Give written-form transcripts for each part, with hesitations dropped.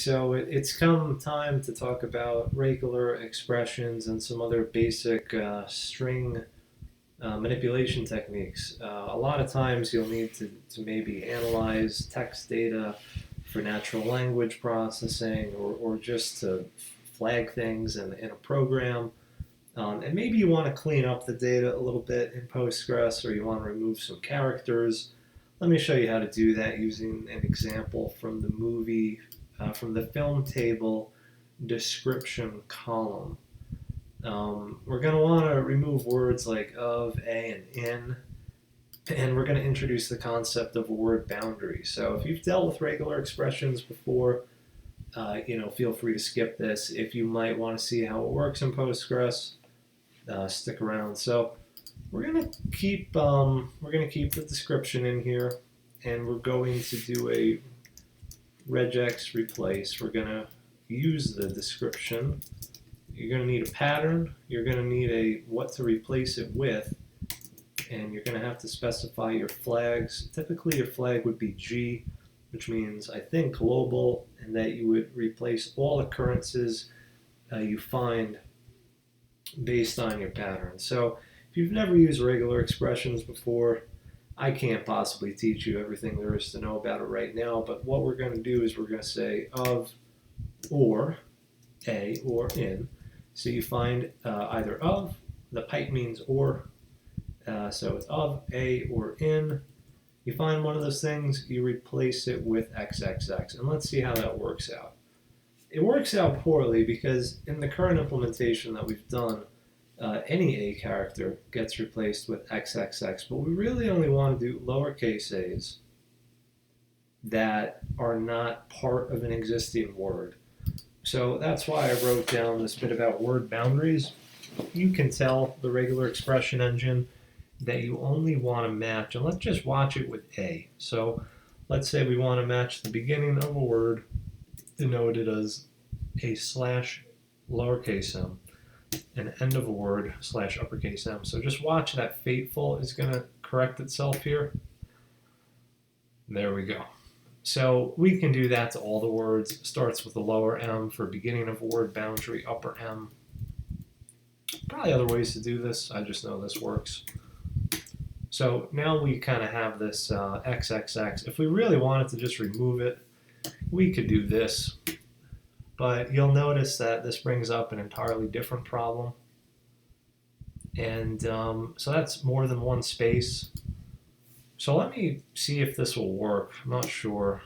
So it's come time to talk about regular expressions and some other basic string manipulation techniques. A lot of times you'll need to maybe analyze text data for natural language processing or just to flag things in a program. And maybe you want to clean up the data a little bit in Postgres or you want to remove some characters. Let me show you how to do that using an example from the from the film table description column. We're going to want to remove words like of, a, and in, and we're going to introduce the concept of a word boundary. So if you've dealt with regular expressions before, feel free to skip this. If you might want to see how it works in Postgres, stick around. So we're going to keep the description in here, and we're going to do a regex replace. We're going to use the description. You're going to need a pattern. You're going to need a what to replace it with, and you're going to have to specify your flags. Typically, your flag would be G, which means I think global, and that you would replace all occurrences you find based on your pattern. So if you've never used regular expressions before, I can't possibly teach you everything there is to know about it right now, but what we're going to do is we're going to say of, or, a, or in. So you find either of, the pipe means or, so it's of, a, or in. You find one of those things, you replace it with XXX, and let's see how that works out. It works out poorly because in the current implementation that we've done, any A character gets replaced with XXX, but we really only want to do lowercase a's that are not part of an existing word. So that's why I wrote down this bit about word boundaries. You can tell the regular expression engine that you only want to match, and let's just watch it with A. So let's say we want to match the beginning of a word denoted as a slash lowercase m and end of a word slash uppercase m. So just watch that fateful is going to correct itself here. There we go. So we can do that to all the words. It starts with a lower m for beginning of a word boundary, upper m. Probably other ways to do this. I just know this works. So now we kind of have this XXX. If we really wanted to just remove it, we could do this. But you'll notice that this brings up an entirely different problem. And so that's more than one space. So let me see if this will work. I'm not sure.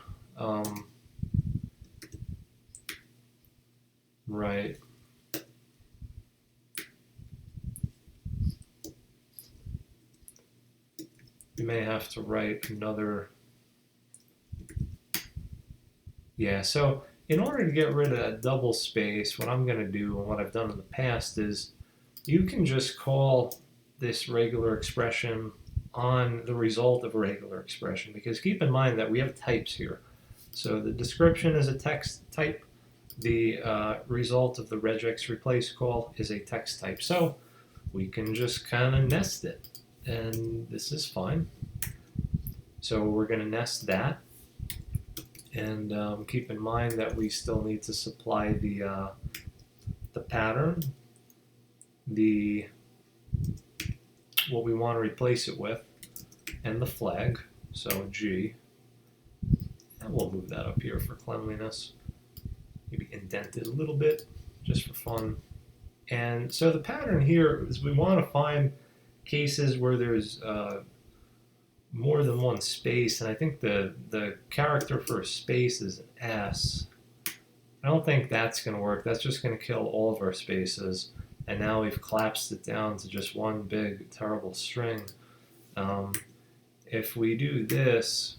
Right. We may have to write another. Yeah, so in order to get rid of that double space, what I'm going to do and what I've done in the past is you can just call this regular expression on the result of a regular expression, because keep in mind that we have types here. So the description is a text type. The result of the regex replace call is a text type. So we can just kind of nest it, and this is fine. So we're going to nest that. And keep in mind that we still need to supply the pattern, what we want to replace it with, and the flag, so G. And we'll move that up here for cleanliness. Maybe indent it a little bit, just for fun. And so the pattern here is we want to find cases where there's more than one space, and I think the character for a space is an S. I don't think that's going to work. That's just going to kill all of our spaces, and now we've collapsed it down to just one big terrible string. If we do this,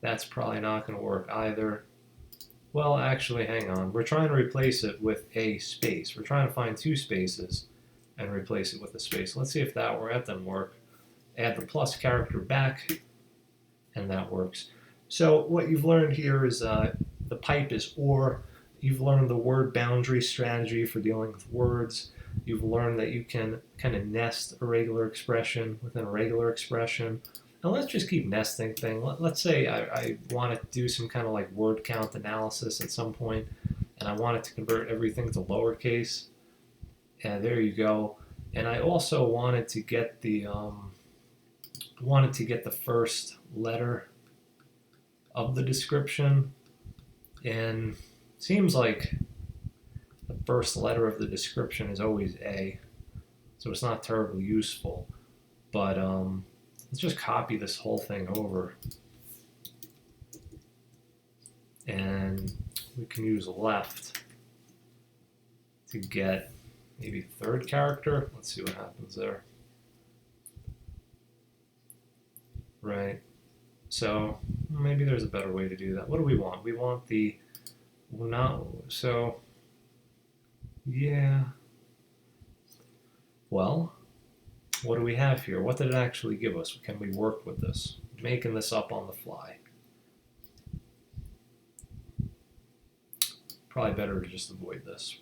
that's probably not going to work either. Well, actually, hang on. We're trying to replace it with a space. We're trying to find two spaces and replace it with a space. Let's see if that doesn't work. Add the plus character back, and that works. So what you've learned here is the pipe is or. You've learned the word boundary strategy for dealing with words. You've learned that you can kind of nest a regular expression within a regular expression. And let's just keep nesting thing. Let's say I want to do some kind of like word count analysis at some point, and I wanted to convert everything to lowercase. And there you go. And I also wanted to get the first letter of the description, and it seems like the first letter of the description is always A, so it's not terribly useful. But let's just copy this whole thing over, and we can use left to get maybe third character. Let's see what happens there. Right. So maybe there's a better way to do that. What do we want? We want the not so. Yeah. Well, what do we have here? What did it actually give us? Can we work with this? Making this up on the fly. Probably better to just avoid this.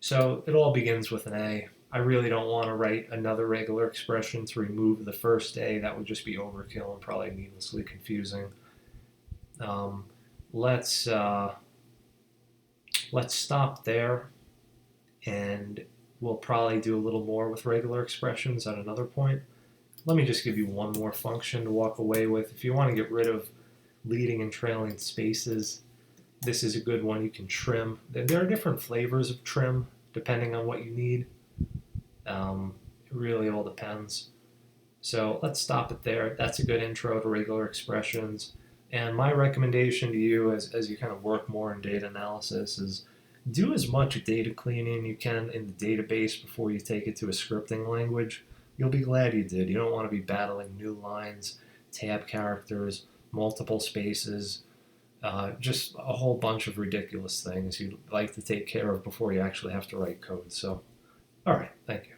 So it all begins with an A. I really don't want to write another regular expression to remove the first A. That would just be overkill and probably needlessly confusing. Um, let's stop there, and we'll probably do a little more with regular expressions at another point. Let me just give you one more function to walk away with. If you want to get rid of leading and trailing spaces, this is a good one. You can trim. There are different flavors of trim depending on what you need. It really all depends. So let's stop it there. That's a good intro to regular expressions. And my recommendation to you as you kind of work more in data analysis is do as much data cleaning you can in the database before you take it to a scripting language. You'll be glad you did. You don't want to be battling new lines, tab characters, multiple spaces, just a whole bunch of ridiculous things you'd like to take care of before you actually have to write code. So, all right, thank you.